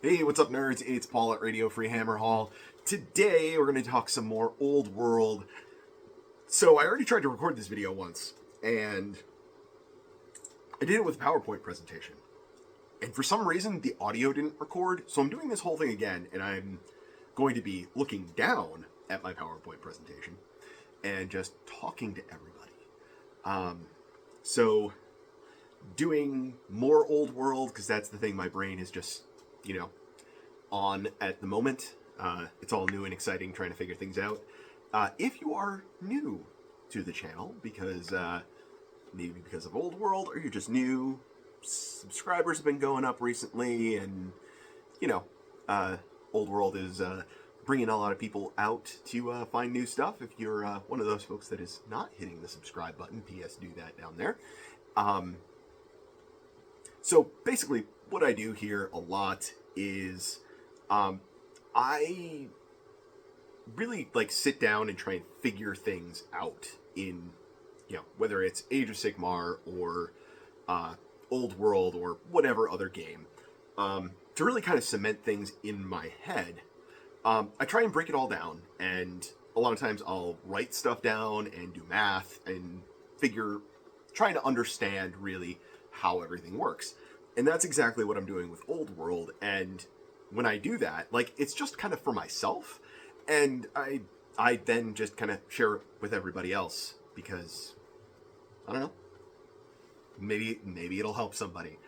Hey, what's up, nerds? It's Paul at Radio Free Hammer Hall. Today, we're going to talk some more Old World. So, I already tried to record this video once, and I did it with a PowerPoint presentation. And for some reason, the audio didn't record, so I'm doing this whole thing again, and I'm going to be looking down at my PowerPoint presentation and just talking to everybody. So, doing more Old World, because that's the thing my brain is just, on at the moment. It's all new and exciting, trying to figure things out. If you are new to the channel, because maybe because of Old World, or you're just new, subscribers have been going up recently, and Old World is bringing a lot of people out to find new stuff. If you're one of those folks that is not hitting the subscribe button, P.S. do that down there. So basically, what I do here a lot is I really sit down and try and figure things out in, whether it's Age of Sigmar or Old World or whatever other game, to really kind of cement things in my head. I try and break it all down, and a lot of times I'll write stuff down and do math and trying to understand really how everything works. And that's exactly what I'm doing with Old World. And when I do that, it's just kind of for myself, and I then just kind of share it with everybody else, because I don't know, maybe it'll help somebody.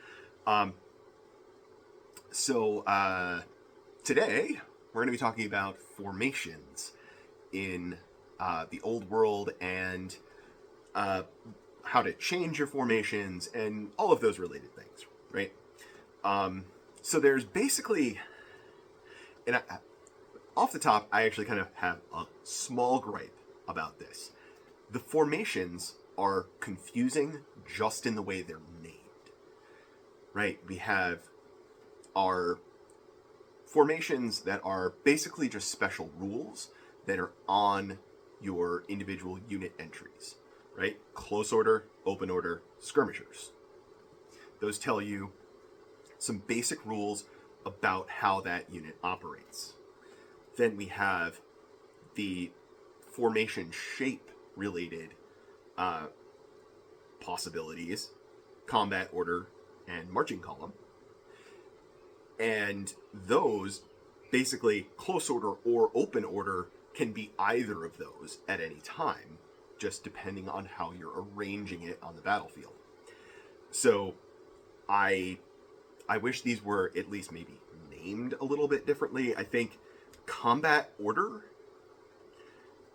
So today we're going to be talking about formations in the Old World, and how to change your formations and all of those related things, right? So there's basically, and off the top, I actually kind of have a small gripe about this. The formations are confusing just in the way they're named, right? We have our formations that are basically just special rules that are on your individual unit entries, right? Close order, open order, skirmishers. Those tell you some basic rules about how that unit operates. Then we have the formation shape related possibilities, combat order and marching column. And those, basically, close order or open order can be either of those at any time, just depending on how you're arranging it on the battlefield. So I wish these were at least maybe named a little bit differently. I think combat order,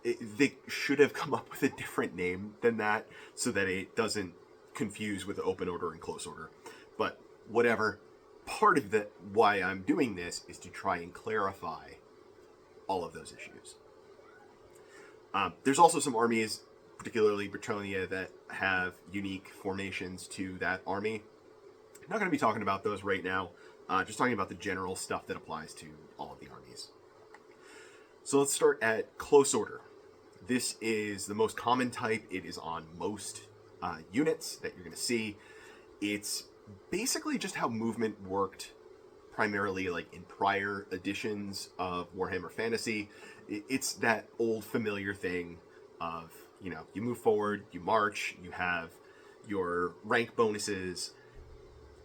they should have come up with a different name than that, so that it doesn't confuse with open order and close order. But whatever. Part of why I'm doing this is to try and clarify all of those issues. There's also some armies, particularly Bretonia, that have unique formations to that army. I'm not going to be talking about those right now, just talking about the general stuff that applies to all of the armies. So let's start at close order. This is the most common type. It is on most units that you're going to see. It's basically just how movement worked primarily in prior editions of Warhammer Fantasy. It's that old familiar thing of, you move forward, you march, you have your rank bonuses,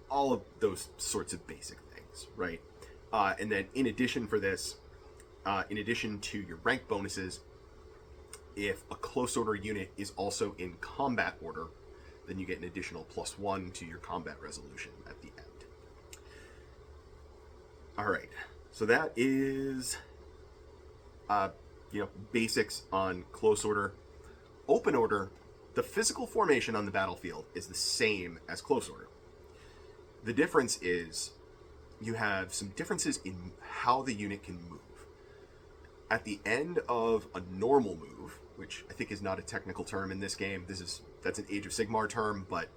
all of those sorts of basic things, right? And then in addition for this, in addition to your rank bonuses, if a close order unit is also in combat order, then you get an additional +1 to your combat resolution at the end. All right, so that is, basics on close order. Open order, the physical formation on the battlefield is the same as close order. The difference is you have some differences in how the unit can move. At the end of a normal move, which I think is not a technical term in this game, that's an Age of Sigmar term, but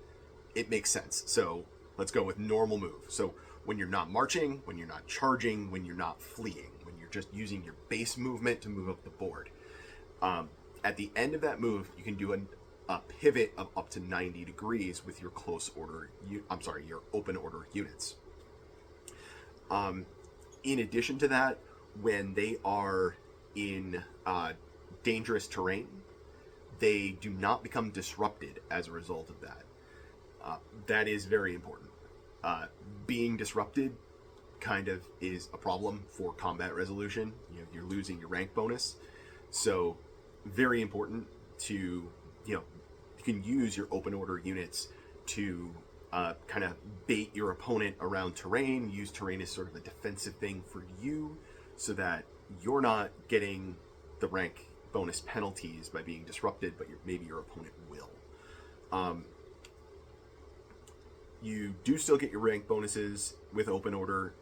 it makes sense. So let's go with normal move. So when you're not marching, when you're not charging, when you're not fleeing, when you're just using your base movement to move up the board. At the end of that move, you can do a pivot of up to 90 degrees with your your open order units. In addition to that, when they are in dangerous terrain, they do not become disrupted as a result of that. That is very important. Being disrupted kind of is a problem for combat resolution. You're losing your rank bonus. So very important to, you can use your open order units to kind of bait your opponent around terrain, use terrain as sort of a defensive thing for you so that you're not getting the rank bonus penalties by being disrupted, but maybe your opponent will. You do still get your rank bonuses with open order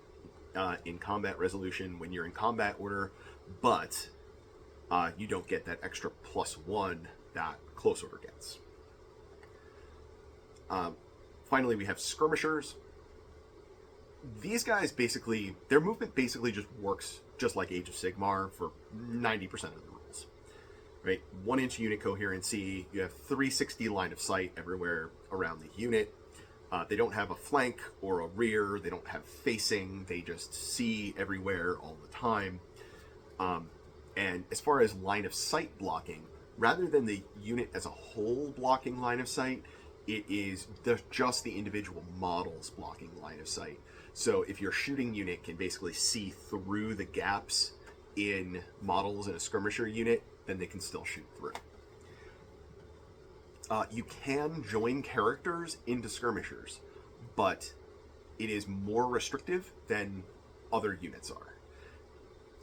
in combat resolution when you're in combat order, but you don't get that extra +1 that close order gets. Finally, we have skirmishers. These guys basically, their movement basically just works just like Age of Sigmar for 90% of the rules. Right? 1-inch unit coherency, you have 360 line of sight everywhere around the unit. They don't have a flank or a rear, they don't have facing, they just see everywhere all the time. And as far as line of sight blocking, rather than the unit as a whole blocking line of sight, it is just the individual models blocking line of sight. So if your shooting unit can basically see through the gaps in models in a skirmisher unit, then they can still shoot through. You can join characters into skirmishers, but it is more restrictive than other units are.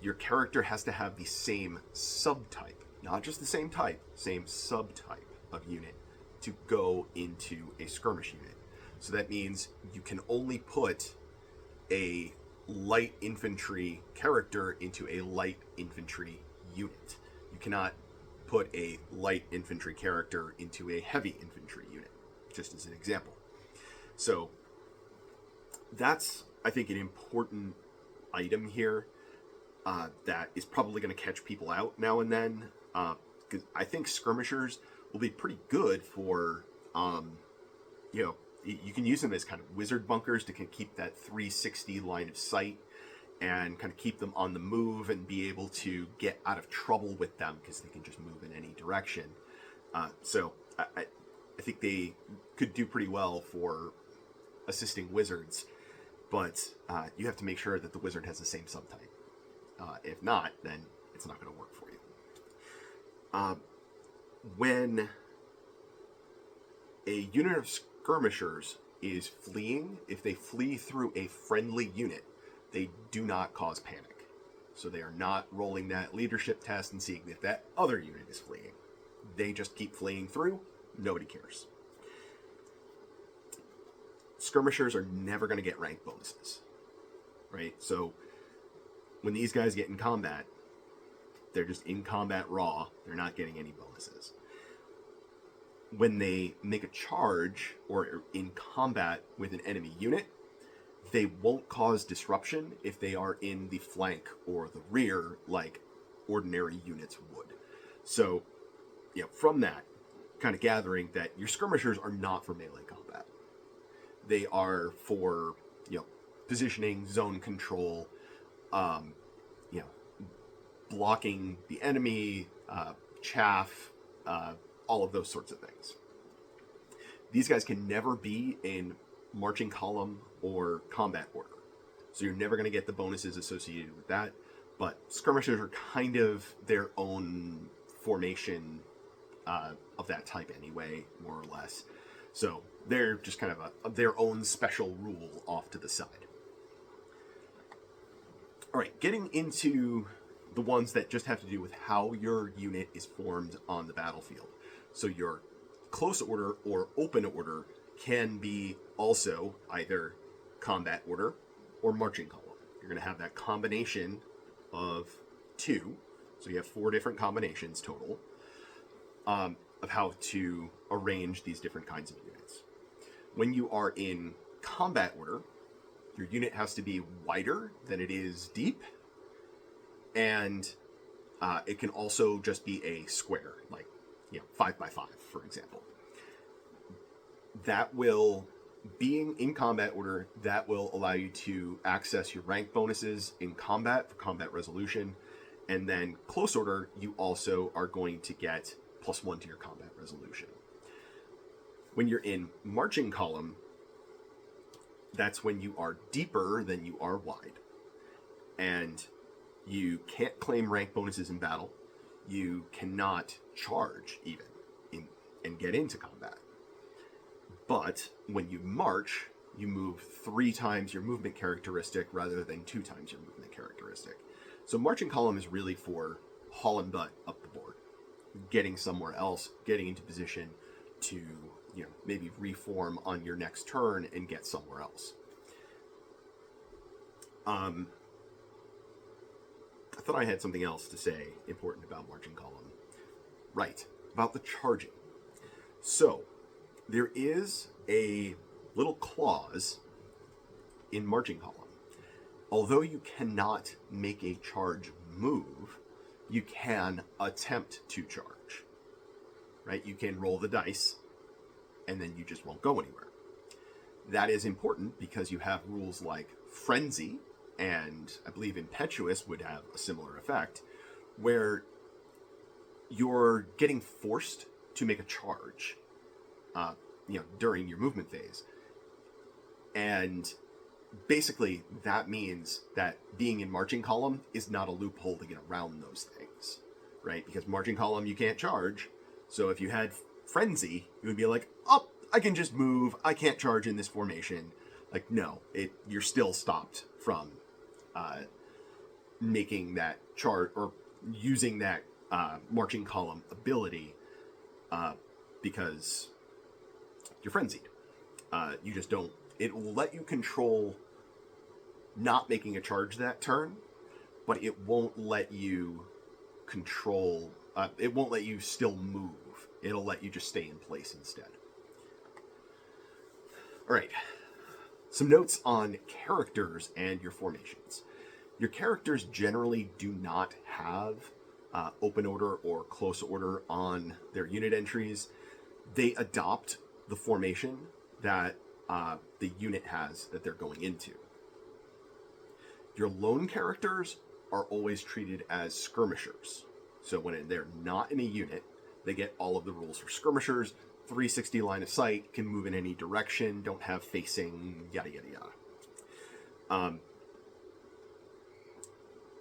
Your character has to have the same subtype, not just the same type, same subtype of unit to go into a skirmish unit. So that means you can only put a light infantry character into a light infantry unit. You cannot put a light infantry character into a heavy infantry unit, just as an example. So that's, I think, an important item here that is probably going to catch people out now and then, because I think skirmishers will be pretty good for, you can use them as kind of wizard bunkers to keep that 360 line of sight and kind of keep them on the move and be able to get out of trouble with them because they can just move in any direction. So I think they could do pretty well for assisting wizards, but you have to make sure that the wizard has the same subtype. If not, then it's not going to work for you. When a unit of skirmishers is fleeing, if they flee through a friendly unit, they do not cause panic. So they are not rolling that leadership test and seeing if that other unit is fleeing. They just keep fleeing through. Nobody cares. Skirmishers are never going to get rank bonuses, right? So when these guys get in combat, they're just in combat raw. They're not getting any bonuses. When they make a charge or are in combat with an enemy unit, they won't cause disruption if they are in the flank or the rear like ordinary units would. So, from that, kind of gathering that your skirmishers are not for melee combat. They are for, positioning, zone control, blocking the enemy, chaff, all of those sorts of things. These guys can never be in marching column or combat order. So you're never going to get the bonuses associated with that. But skirmishers are kind of their own formation of that type anyway, more or less. So they're just kind of their own special rule off to the side. All right, getting into the ones that just have to do with how your unit is formed on the battlefield. So your close order or open order can be also either combat order or marching column. You're going to have that combination of two. So you have 4 different combinations total of how to arrange these different kinds of units. When you are in combat order, your unit has to be wider than it is deep, and it can also just be a square, like 5 by 5, for example. That will being in combat order, that will allow you to access your rank bonuses in combat for combat resolution. And then close order, you also are going to get +1 to your combat resolution. When you're in marching column, that's when you are deeper than you are wide. And you can't claim rank bonuses in battle. You cannot charge even and get into combat. But when you march, you move 3 times your movement characteristic rather than 2 times your movement characteristic. So marching column is really for hauling butt up the board, getting somewhere else, getting into position to, maybe reform on your next turn and get somewhere else. I thought I had something else to say important about marching column. Right, about the charging. So, there is a little clause in marching column. Although you cannot make a charge move, you can attempt to charge. Right? You can roll the dice, and then you just won't go anywhere. That is important because you have rules like Frenzy, and I believe Impetuous would have a similar effect, where you're getting forced to make a charge, during your movement phase. And basically, that means that being in marching column is not a loophole to get around those things, right? Because marching column, you can't charge. So if you had Frenzy, you would be like, oh, I can just move. I can't charge in this formation. Like, no, you're still stopped from making that charge or using that marching column ability because you're frenzied. You just don't. It will let you control not making a charge that turn, but it won't let you control. It won't let you still move. It'll let you just stay in place instead. All right. Some notes on characters and your formations. Your characters generally do not have open order or close order on their unit entries. They adopt the formation that the unit has that they're going into. Your lone characters are always treated as skirmishers. So when they're not in a unit, they get all of the rules for skirmishers, 360 line of sight, can move in any direction, don't have facing, yada, yada, yada.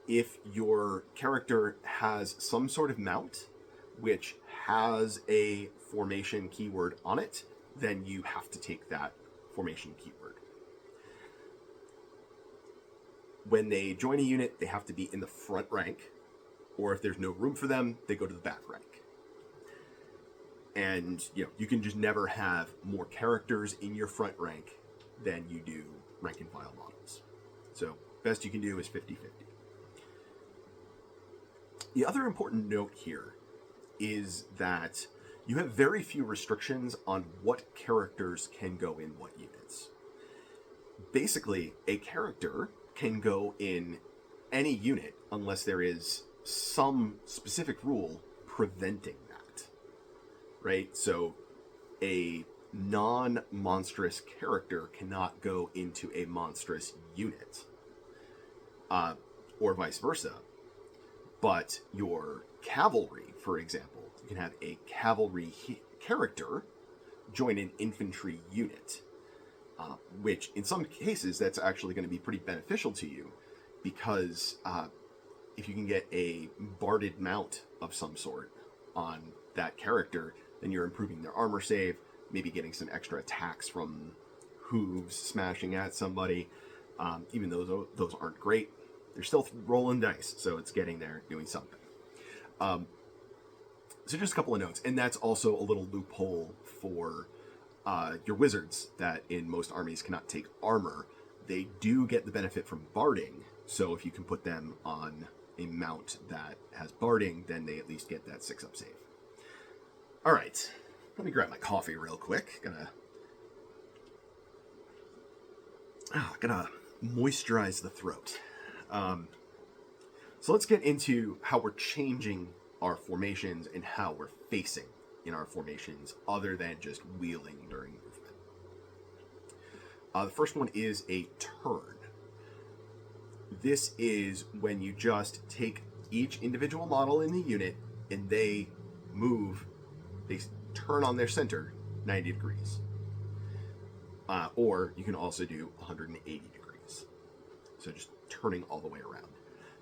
If your character has some sort of mount, which has a formation keyword on it, then you have to take that formation keyword. When they join a unit, they have to be in the front rank, or if there's no room for them, they go to the back rank. And, you can just never have more characters in your front rank than you do rank and file models. So, best you can do is 50-50. The other important note here is that you have very few restrictions on what characters can go in what units. Basically, a character can go in any unit unless there is some specific rule preventing that, right? So a non-monstrous character cannot go into a monstrous unit, or vice versa. But your cavalry, for example, you can have a cavalry character join an infantry unit, which in some cases that's actually going to be pretty beneficial to you because if you can get a barded mount of some sort on that character, then you're improving their armor save, maybe getting some extra attacks from hooves smashing at somebody. Even though those aren't great, they're still rolling dice, so it's getting there, doing something. So just a couple of notes, and that's also a little loophole for your wizards that in most armies cannot take armor. They do get the benefit from barding, so if you can put them on a mount that has barding, then they at least get that 6-up save. All right, let me grab my coffee real quick. Gonna moisturize the throat. So let's get into how we're changing our formations and how we're facing in our formations other than just wheeling during movement. The first one is a turn. This is when you just take each individual model in the unit and they turn on their center 90 degrees. Or you can also do 180 degrees. So just turning all the way around.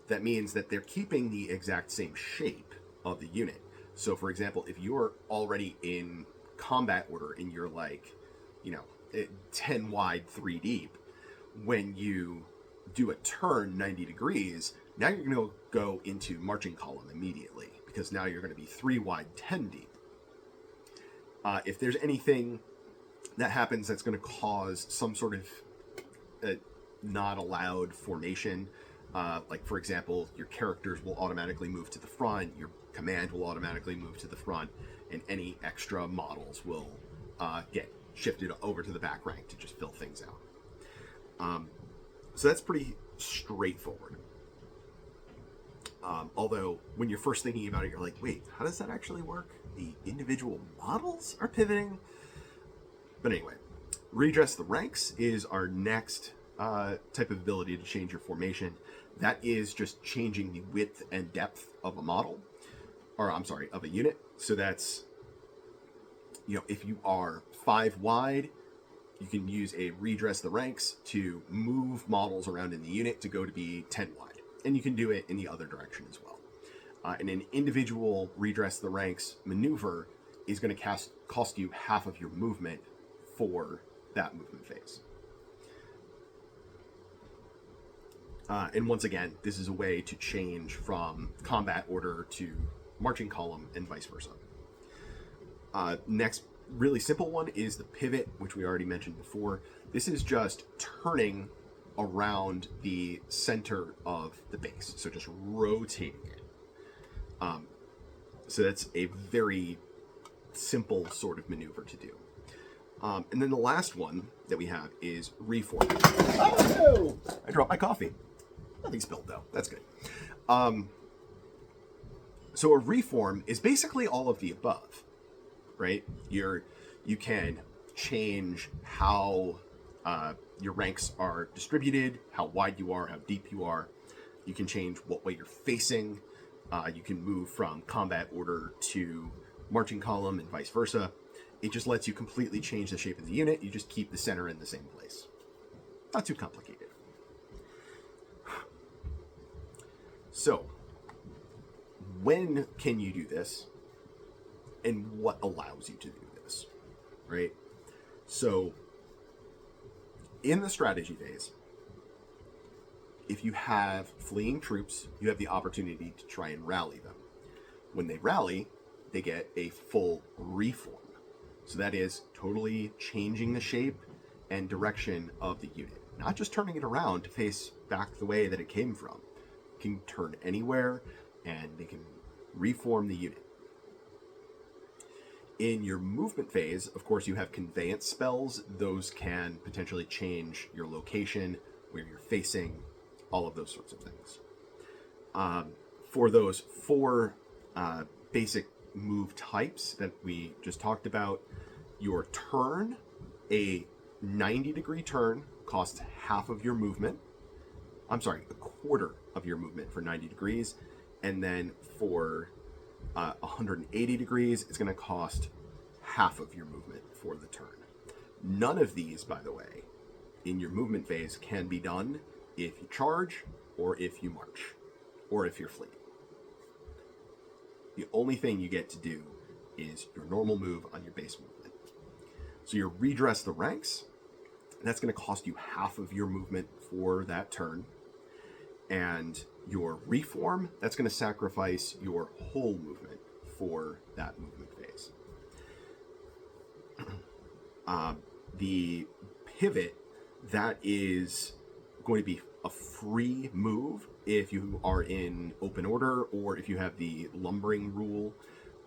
That means that they're keeping the exact same shape of the unit. So for example, if you're already in combat order and you're 10 wide, 3 deep, when you do a turn 90 degrees, now you're going to go into marching column immediately, because now you're going to be 3 wide, 10 deep. If there's anything that happens that's going to cause some sort of not allowed formation, like for example, your characters will automatically move to the front, your command will automatically move to the front, and any extra models will get shifted over to the back rank to just fill things out. So that's pretty straightforward. Although when you're first thinking about it, you're like, wait, how does that actually work? The individual models are pivoting? But anyway, redress the ranks is our next type of ability to change your formation. That is just changing the width and depth of a model, of a unit. So that's, if you are 5 wide, you can use a redress the ranks to move models around in the unit to go to be 10 wide. And you can do it in the other direction as well. And an individual redress the ranks maneuver is going to cost you half of your movement for that movement phase. And once again, this is a way to change from combat order to marching column and vice versa. Next really simple one is the pivot, which we already mentioned before. This is just turning around the center of the base, so just rotating it. So that's a very simple sort of maneuver to do. And then the last one that we have is reform. Oh, I dropped my coffee. Nothing spilled though. That's good. So a reform is basically all of the above, right? You can change how your ranks are distributed, how wide you are, how deep you are. You can change what way you're facing. You can move from combat order to marching column and vice versa. It just lets you completely change the shape of the unit. You just keep the center in the same place. Not too complicated. So, when can you do this? And what allows you to do this? Right? So, in the strategy phase, if you have fleeing troops, you have the opportunity to try and rally them. When they rally, they get a full reform. So that is totally changing the shape and direction of the unit. Not just turning it around to face back the way that it came from. It can turn anywhere and they can reform the unit. In your movement phase, of course, you have conveyance spells. Those can potentially change your location, where you're facing, all of those sorts of things. For those 4 basic move types that we just talked about, your turn, a 90-degree turn, costs half of your movement. I'm sorry, a quarter of your movement for 90 degrees. And then for 180 degrees, it's going to cost half of your movement for the turn. None of these, by the way, in your movement phase can be done if you charge, or if you march, or if you're fleeing. The only thing you get to do is your normal move on your base movement. So your redress the ranks, that's going to cost you half of your movement for that turn. And your reform, that's going to sacrifice your whole movement for that movement phase. The pivot, that is going to be a free move if you are in open order, or if you have the lumbering rule,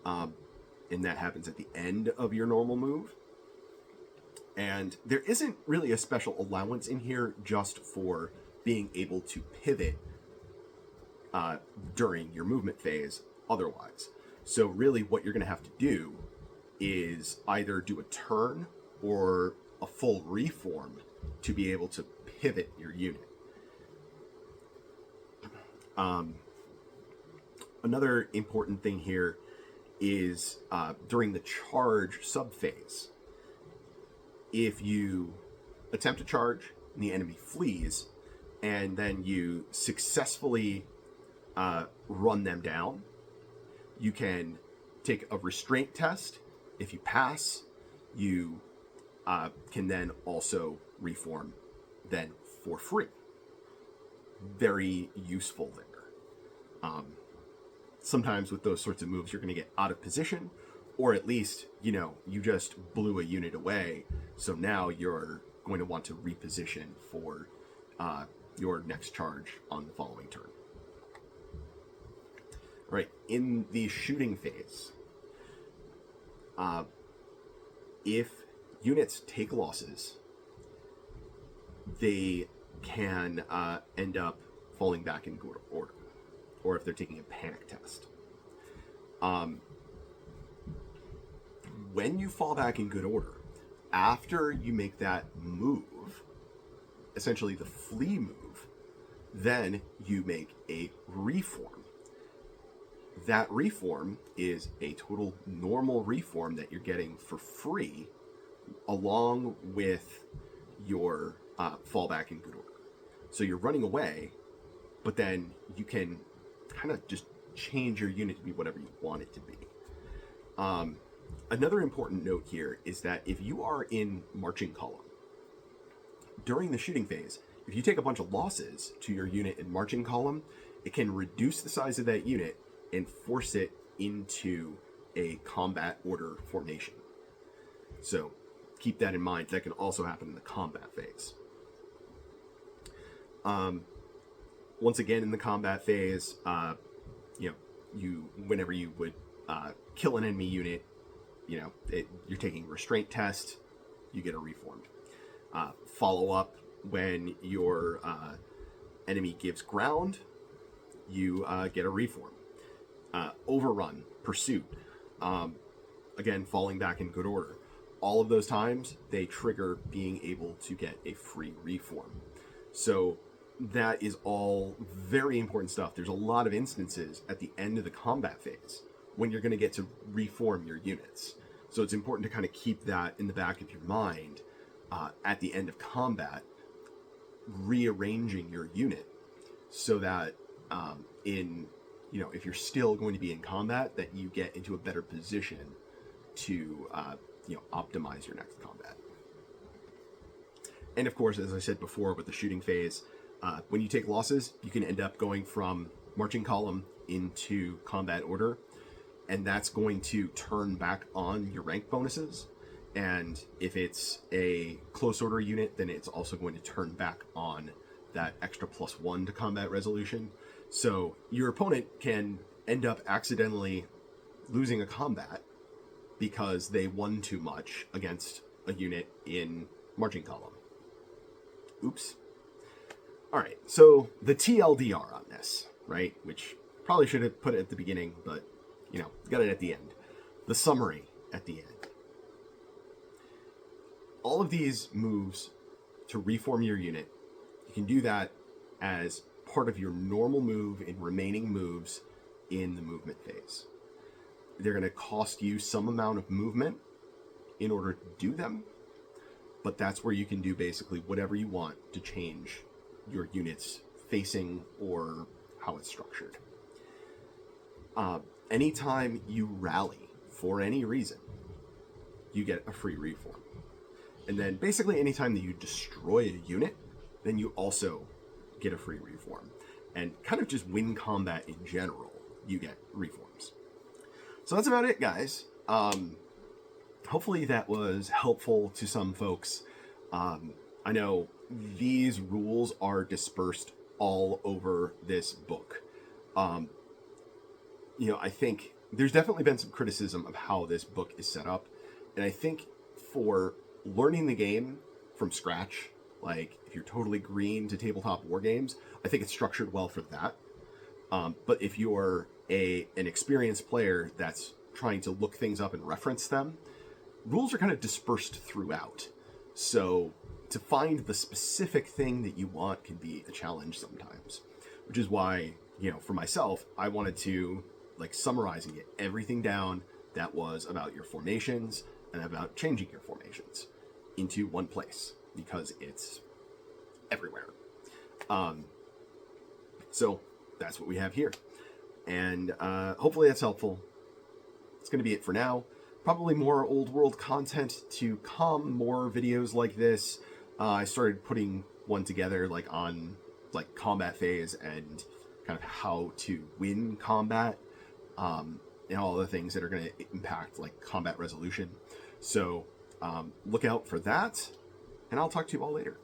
and that happens at the end of your normal move. And there isn't really a special allowance in here just for being able to pivot during your movement phase otherwise. So really what you're going to have to do is either do a turn or a full reform to be able to pivot your unit. Another important thing here is during the charge subphase. If you attempt to charge and the enemy flees, and then you successfully run them down, you can take a restraint test. If you pass, you can then also reform then for free. Very useful there. Sometimes with those sorts of moves, you're going to get out of position, or at least, you just blew a unit away. So now you're going to want to reposition for your next charge on the following turn. Right, in the shooting phase, if units take losses, they can end up falling back in good order, or if they're taking a panic test. When you fall back in good order, after you make that move, essentially the flee move, then you make a reform. That reform is a total normal reform that you're getting for free, along with your fallback in good order. So you're running away, but then you can kind of just change your unit to be whatever you want it to be. Another important note here is that if you are in marching column, during the shooting phase, if you take a bunch of losses to your unit in marching column, it can reduce the size of that unit and force it into a combat order formation. So keep that in mind. That can also happen in the combat phase. Once again, in the combat phase, whenever you would kill an enemy unit, you're taking a restraint test, you get a reformed. Follow up when your enemy gives ground, you get a reform. Overrun, pursuit, again, falling back in good order. All of those times, they trigger being able to get a free reform. So that is all very important stuff. There's a lot of instances at the end of the combat phase when you're going to get to reform your units. So it's important to kind of keep that in the back of your mind at the end of combat, rearranging your unit so that if you're still going to be in combat, that you get into a better position to optimize your next combat. And of course, as I said before, with the shooting phase, when you take losses, you can end up going from marching column into combat order, and that's going to turn back on your rank bonuses. And if it's a close order unit, then it's also going to turn back on that extra +1 to combat resolution. So your opponent can end up accidentally losing a combat because they won too much against a unit in marching column. Oops. All right, so the TLDR on this, right, which probably should have put it at the beginning, but, got it at the end. The summary at the end. All of these moves to reform your unit, you can do that as part of your normal move in remaining moves in the movement phase. They're going to cost you some amount of movement in order to do them, but that's where you can do basically whatever you want to change your unit's facing or how it's structured. Anytime you rally for any reason, you get a free reform. And then basically anytime that you destroy a unit, then you also get a free reform. And kind of just win combat in general, you get reforms. So that's about it, guys. Hopefully that was helpful to some folks. I know these rules are dispersed all over this book. I think there's definitely been some criticism of how this book is set up. And I think for learning the game from scratch, like if you're totally green to tabletop war games, I think it's structured well for that. But if you're an experienced player that's trying to look things up and reference them, rules are kind of dispersed throughout. So to find the specific thing that you want can be a challenge sometimes, which is why, for myself, I wanted to summarize and get everything down that was about your formations and about changing your formations into one place, because it's everywhere. So that's what we have here. And hopefully that's helpful. It's going to be it for now. Probably more old world content to come, more videos like this. I started putting one together on combat phase and kind of how to win combat, and all the things that are going to impact combat resolution. So look out for that, and I'll talk to you all later.